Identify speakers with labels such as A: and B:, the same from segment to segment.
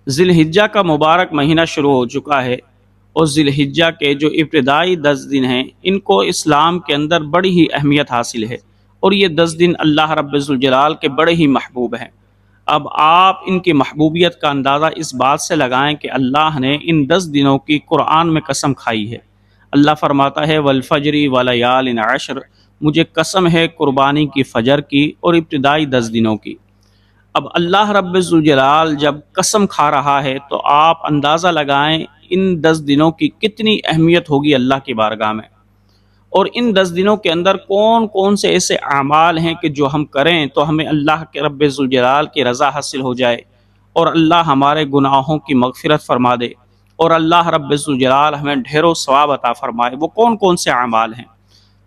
A: ذی الحجہ کا مبارک مہینہ شروع ہو چکا ہے، اور ذی الحجہ کے جو ابتدائی 10 دن ہیں ان کو اسلام کے اندر بڑی ہی اہمیت حاصل ہے، اور یہ 10 دن اللہ رب ذوالجلال کے بڑے ہی محبوب ہیں۔ اب آپ ان کی محبوبیت کا اندازہ اس بات سے لگائیں کہ اللہ نے ان 10 دنوں کی قرآن میں قسم کھائی ہے۔ اللہ فرماتا ہے والفجر ولیال عشر، مجھے قسم ہے قربانی کی فجر کی اور ابتدائی 10 دنوں کی۔ اب اللہ رب ذوالجلال جب قسم کھا رہا ہے تو آپ اندازہ لگائیں ان 10 دنوں کی کتنی اہمیت ہوگی اللہ کی بارگاہ میں، اور ان 10 دنوں کے اندر کون کون سے ایسے اعمال ہیں کہ جو ہم کریں تو ہمیں اللہ کے رب ذوالجلال کی رضا حاصل ہو جائے، اور اللہ ہمارے گناہوں کی مغفرت فرما دے، اور اللہ رب ذوالجلال ہمیں ڈھیروں ثواب عطا فرمائے۔ وہ کون کون سے اعمال ہیں؟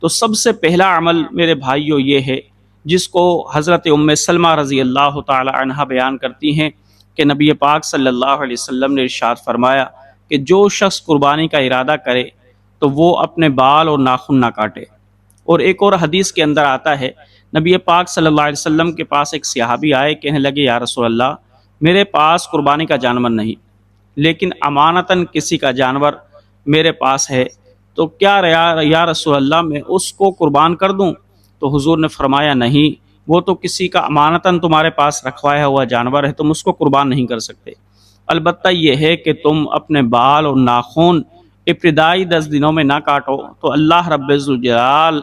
A: تو سب سے پہلا عمل میرے بھائیوں یہ ہے، جس کو حضرت ام سلمہ رضی اللہ تعالی عنہا بیان کرتی ہیں کہ نبی پاک صلی اللہ علیہ وسلم نے ارشاد فرمایا کہ جو شخص قربانی کا ارادہ کرے تو وہ اپنے بال اور ناخن نہ کاٹے۔ اور ایک اور حدیث کے اندر آتا ہے، نبی پاک صلی اللہ علیہ وسلم کے پاس ایک صحابی آئے، کہنے لگے یا رسول اللہ، میرے پاس قربانی کا جانور نہیں، لیکن امانتاً کسی کا جانور میرے پاس ہے، تو کیا یا رسول اللہ میں اس کو قربان کر دوں؟ تو حضور نے فرمایا نہیں، وہ تو کسی کا امانتاً تمہارے پاس رکھوایا ہوا جانور ہے، تم اس کو قربان نہیں کر سکتے۔ البتہ یہ ہے کہ تم اپنے بال اور ناخن ابتدائی 10 دنوں میں نہ کاٹو تو اللہ رب ذوالجلال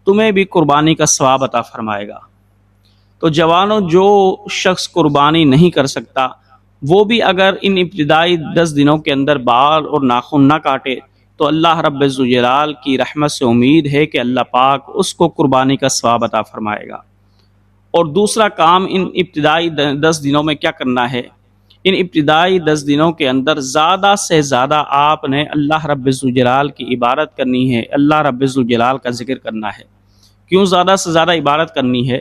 A: تمہیں بھی قربانی کا ثواب عطا فرمائے گا۔ تو جوانوں، جو شخص قربانی نہیں کر سکتا وہ بھی اگر ان ابتدائی 10 دنوں کے اندر بال اور ناخن نہ کاٹے تو اللہ رب ذوالجلال کی رحمت سے امید ہے کہ اللہ پاک اس کو قربانی کا ثواب عطا فرمائے گا۔ اور دوسرا کام ان ابتدائی 10 دنوں میں کیا کرنا ہے؟ ان ابتدائی 10 دنوں کے اندر زیادہ سے زیادہ آپ نے اللہ رب ذوالجلال کی عبادت کرنی ہے، اللہ رب ذوالجلال کا ذکر کرنا ہے۔ کیوں زیادہ سے زیادہ عبادت کرنی ہے؟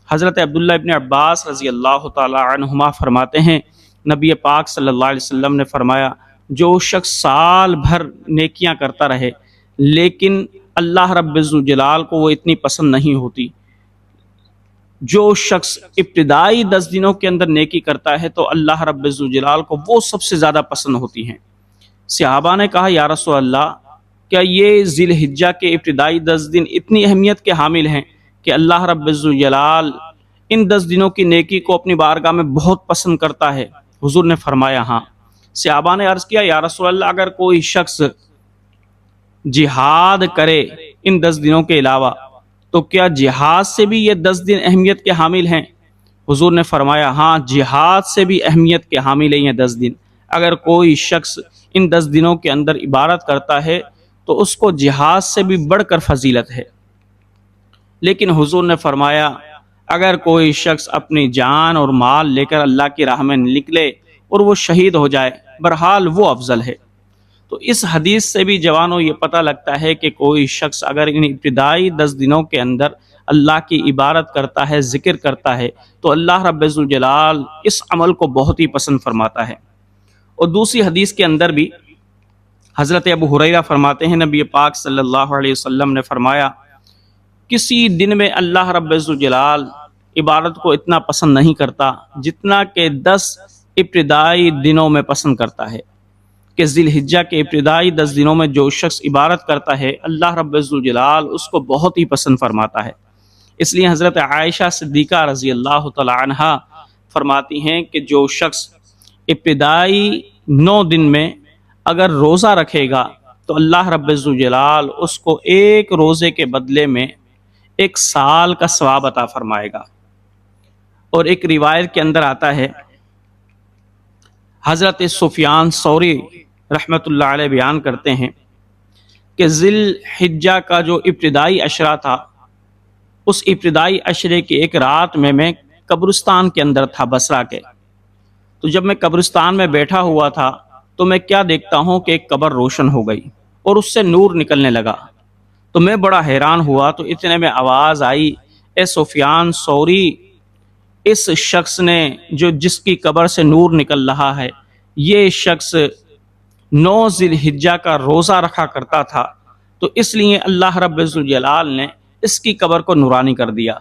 A: حضرت عبداللہ ابن عباس رضی اللہ تعالی عنہما فرماتے ہیں، نبی پاک صلی اللہ علیہ وسلم نے فرمایا جو شخص سال بھر نیکیاں کرتا رہے لیکن اللہ رب ذوالجلال کو وہ اتنی پسند نہیں ہوتی، جو شخص ابتدائی 10 دنوں کے اندر نیکی کرتا ہے تو اللہ رب ذوالجلال کو وہ سب سے زیادہ پسند ہوتی ہیں۔ صحابہ نے کہا یا رسول اللہ، کیا یہ ذی الحجہ کے ابتدائی 10 دن اتنی اہمیت کے حامل ہیں کہ اللہ رب ذوالجلال ان 10 دنوں کی نیکی کو اپنی بارگاہ میں بہت پسند کرتا ہے؟ حضور نے فرمایا ہاں۔ صحابہ نے عرض کیا یا رسول اللہ، اگر کوئی شخص جہاد کرے ان 10 دنوں کے علاوہ تو کیا جہاد سے بھی یہ 10 دن اہمیت کے حامل ہیں؟ حضور نے فرمایا ہاں، جہاد سے بھی اہمیت کے حامل ہیں یہ 10 دن۔ اگر کوئی شخص ان 10 دنوں کے اندر عبادت کرتا ہے تو اس کو جہاد سے بھی بڑھ کر فضیلت ہے۔ لیکن حضور نے فرمایا اگر کوئی شخص اپنی جان اور مال لے کر اللہ کی راہ میں نکلے اور وہ شہید ہو جائے، بہرحال وہ افضل ہے۔ تو اس حدیث سے بھی جوانوں یہ پتہ لگتا ہے کہ کوئی شخص اگر ان ابتدائی 10 دنوں کے اندر اللہ کی عبادت کرتا ہے، ذکر کرتا ہے، تو اللہ رب ذوالجلال اس عمل کو بہت ہی پسند فرماتا ہے۔ اور دوسری حدیث کے اندر بھی حضرت ابو ہریرہ فرماتے ہیں، نبی پاک صلی اللہ علیہ وسلم نے فرمایا کسی دن میں اللہ رب ذوالجلال عبادت کو اتنا پسند نہیں کرتا جتنا کہ 10 ابتدائی دنوں میں پسند کرتا ہے، کہ ذی الحجہ کے ابتدائی 10 دنوں میں جو شخص عبادت کرتا ہے اللہ رب ذوالجلال اس کو بہت ہی پسند فرماتا ہے۔ اس لیے حضرت عائشہ صدیقہ رضی اللہ تعالی عنہا فرماتی ہیں کہ جو شخص ابتدائی 9 دن میں اگر روزہ رکھے گا تو اللہ رب ذوالجلال اس کو ایک روزے کے بدلے میں 1 سال کا ثواب عطا فرمائے گا۔ اور ایک روایت کے اندر آتا ہے، حضرت سفیان ثوری رحمۃ اللہ علیہ بیان کرتے ہیں کہ ذی الحجہ کا جو ابتدائی عشرہ تھا، اس ابتدائی عشرے کی ایک رات میں قبرستان کے اندر تھا بصرہ کے۔ تو جب میں قبرستان میں بیٹھا ہوا تھا تو میں کیا دیکھتا ہوں کہ ایک قبر روشن ہو گئی اور اس سے نور نکلنے لگا۔ تو میں بڑا حیران ہوا، تو اتنے میں آواز آئی، اے سفیان ثوری، اس شخص نے جس کی قبر سے نور نکل رہا ہے، یہ شخص 9 ذی الحجہ کا روزہ رکھا کرتا تھا، تو اس لیے اللہ رب ذوالجلال نے اس کی قبر کو نورانی کر دیا۔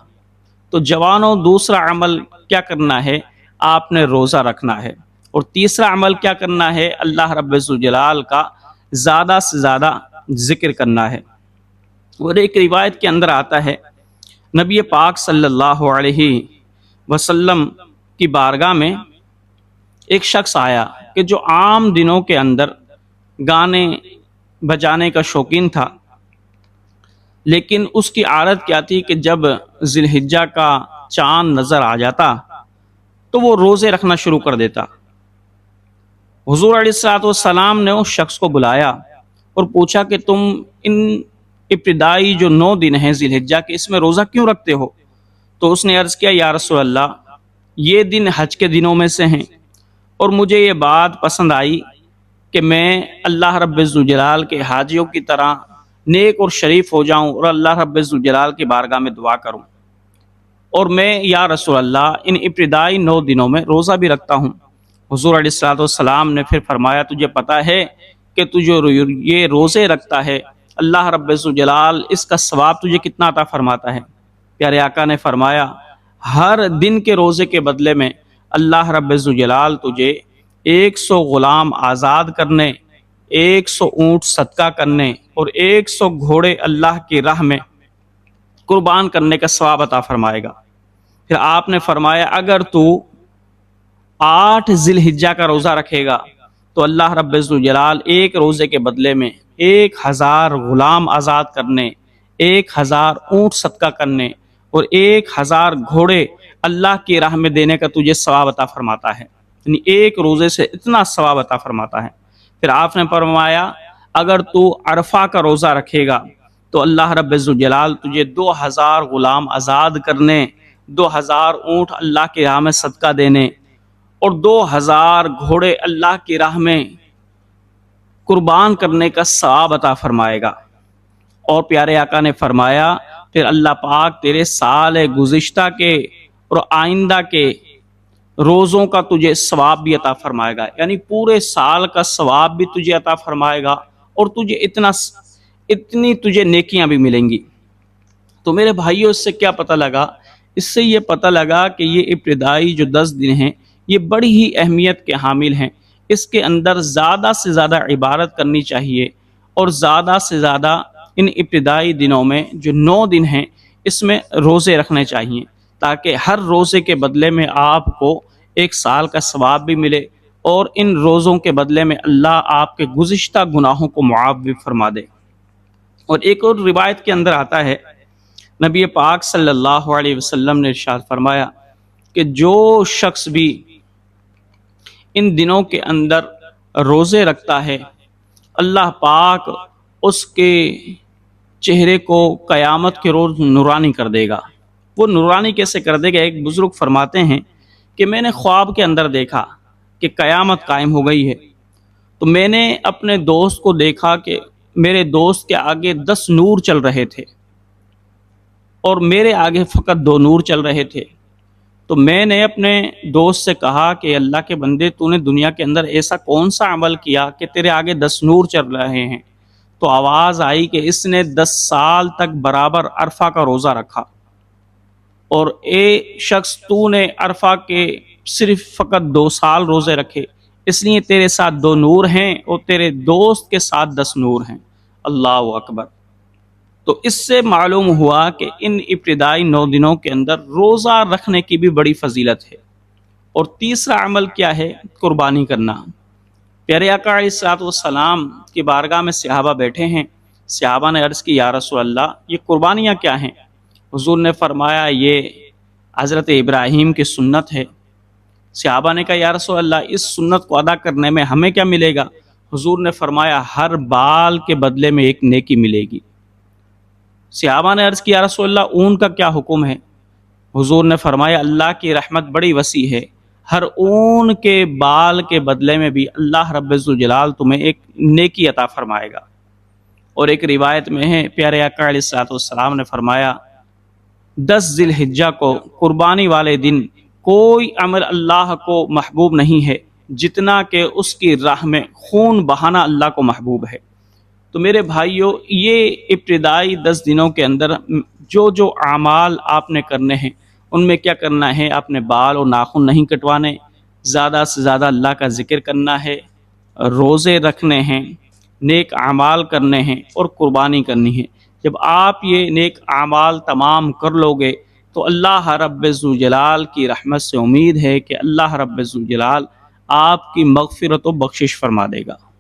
A: تو جوانوں، دوسرا عمل کیا کرنا ہے؟ آپ نے روزہ رکھنا ہے، اور تیسرا عمل کیا کرنا ہے؟ اللہ رب الجلال کا زیادہ سے زیادہ ذکر کرنا ہے۔ اور ایک روایت کے اندر آتا ہے، نبی پاک صلی اللہ علیہ وسلم کی بارگاہ میں ایک شخص آیا کہ جو عام دنوں کے اندر گانے بجانے کا شوقین تھا، لیکن اس کی عادت کیا تھی کہ جب ذی الحجہ کا چاند نظر آ جاتا تو وہ روزے رکھنا شروع کر دیتا۔ حضور علیہ الصلوۃ والسلام نے اس شخص کو بلایا اور پوچھا کہ تم ان ابتدائی جو 9 دن ہیں ذی الحجہ کے، اس میں روزہ کیوں رکھتے ہو؟ تو اس نے عرض کیا، یا رسول اللہ، یہ دن حج کے دنوں میں سے ہیں، اور مجھے یہ بات پسند آئی کہ میں اللہ رب الجلال کے حاجیوں کی طرح نیک اور شریف ہو جاؤں اور اللہ رب الجلال کی بارگاہ میں دعا کروں، اور میں یا رسول اللہ ان ابتدائی 9 دنوں میں روزہ بھی رکھتا ہوں۔ حضور علیہ الصلوۃ والسلام نے پھر فرمایا، تجھے پتہ ہے کہ تجھے یہ روزے رکھتا ہے اللہ رب الجلال اس کا ثواب تجھے کتنا عطا فرماتا ہے؟ پیارے آقا نے فرمایا، ہر دن کے روزے کے بدلے میں اللہ رب الجلال تجھے 100 غلام آزاد کرنے، 100 اونٹ صدقہ کرنے اور 100 گھوڑے اللہ کی راہ میں قربان کرنے کا ثواب عطا فرمائے گا۔ پھر آپ نے فرمایا، اگر تو 8 ذی الحجہ کا روزہ رکھے گا تو اللہ رب الجلال ایک روزے کے بدلے میں 1000 غلام آزاد کرنے، 1000 اونٹ صدقہ کرنے اور 1000 گھوڑے اللہ کی راہ میں دینے کا تجھے ثواب عطا فرماتا ہے، یعنی ایک روزے سے اتنا ثواب عطا فرماتا ہے۔ پھر آپ نے فرمایا، اگر تو عرفہ کا روزہ رکھے گا تو اللہ رب الجلال تجھے 2000 غلام آزاد کرنے، 2000 اونٹ اللہ کی راہ میں صدقہ دینے اور 2000 گھوڑے اللہ کی راہ میں قربان کرنے کا ثواب عطا فرمائے گا۔ اور پیارے آقا نے فرمایا، پھر اللہ پاک تیرے سال گزشتہ کے اور آئندہ کے روزوں کا تجھے ثواب بھی عطا فرمائے گا، یعنی پورے سال کا ثواب بھی تجھے عطا فرمائے گا اور تجھے اتنی تجھے نیکیاں بھی ملیں گی۔ تو میرے بھائیوں، اس سے کیا پتہ لگا؟ اس سے یہ پتہ لگا کہ یہ ابتدائی جو 10 دن ہیں یہ بڑی ہی اہمیت کے حامل ہیں، اس کے اندر زیادہ سے زیادہ عبادت کرنی چاہیے، اور زیادہ سے زیادہ ان ابتدائی دنوں میں جو 9 دن ہیں اس میں روزے رکھنے چاہیے، تاکہ ہر روزے کے بدلے میں آپ کو 1 سال کا ثواب بھی ملے، اور ان روزوں کے بدلے میں اللہ آپ کے گزشتہ گناہوں کو معاف بھی فرما دے۔ اور ایک اور روایت کے اندر آتا ہے، نبی پاک صلی اللہ علیہ وسلم نے ارشاد فرمایا کہ جو شخص بھی ان دنوں کے اندر روزے رکھتا ہے، اللہ پاک اس کے چہرے کو قیامت کے روز نورانی کر دے گا۔ وہ نورانی کیسے کر دے گا؟ ایک بزرگ فرماتے ہیں کہ میں نے خواب کے اندر دیکھا کہ قیامت قائم ہو گئی ہے، تو میں نے اپنے دوست کو دیکھا کہ میرے دوست کے آگے 10 نور چل رہے تھے اور میرے آگے فقط 2 نور چل رہے تھے۔ تو میں نے اپنے دوست سے کہا کہ اللہ کے بندے، تو نے دنیا کے اندر ایسا کون سا عمل کیا کہ تیرے آگے 10 نور چل رہے ہیں؟ تو آواز آئی کہ اس نے 10 سال تک برابر عرفہ کا روزہ رکھا، اور اے شخص، تو نے عرفہ کے صرف فقط 2 سال روزے رکھے، اس لیے تیرے ساتھ 2 نور ہیں اور تیرے دوست کے ساتھ 10 نور ہیں۔ اللہ اکبر۔ تو اس سے معلوم ہوا کہ ان ابتدائی 9 دنوں کے اندر روزہ رکھنے کی بھی بڑی فضیلت ہے۔ اور تیسرا عمل کیا ہے؟ قربانی کرنا۔ پیارے آقا علیہ الصلوۃ والسلام کی بارگاہ میں صحابہ بیٹھے ہیں، صحابہ نے عرض کی، یا رسول اللہ، یہ قربانیاں کیا ہیں؟ حضور نے فرمایا، یہ حضرت ابراہیم کی سنت ہے۔ صحابہ نے کہا، یا رسول اللہ، اس سنت کو ادا کرنے میں ہمیں کیا ملے گا؟ حضور نے فرمایا، ہر بال کے بدلے میں ایک نیکی ملے گی۔ صحابہ نے عرض کیا، یا رسول اللہ، اون کا کیا حکم ہے؟ حضور نے فرمایا، اللہ کی رحمت بڑی وسیع ہے، ہر اون کے بال کے بدلے میں بھی اللہ رب الجلال تمہیں ایک نیکی عطا فرمائے گا۔ اور ایک روایت میں ہے، پیارے آقا علیہ الصلوۃ والسلام نے فرمایا، 10 ذی الحجہ کو قربانی والے دن کوئی عمل اللہ کو محبوب نہیں ہے جتنا کہ اس کی راہ میں خون بہانا اللہ کو محبوب ہے۔ تو میرے بھائیوں، یہ ابتدائی 10 دنوں کے اندر جو اعمال آپ نے کرنے ہیں، ان میں کیا کرنا ہے؟ اپنے بال اور ناخن نہیں کٹوانے، زیادہ سے زیادہ اللہ کا ذکر کرنا ہے، روزے رکھنے ہیں، نیک اعمال کرنے ہیں اور قربانی کرنی ہے۔ جب آپ یہ نیک اعمال تمام کر لو گے تو اللہ رب ذوالجلال کی رحمت سے امید ہے کہ اللہ رب ذوالجلال آپ کی مغفرت و بخشش فرما دے گا۔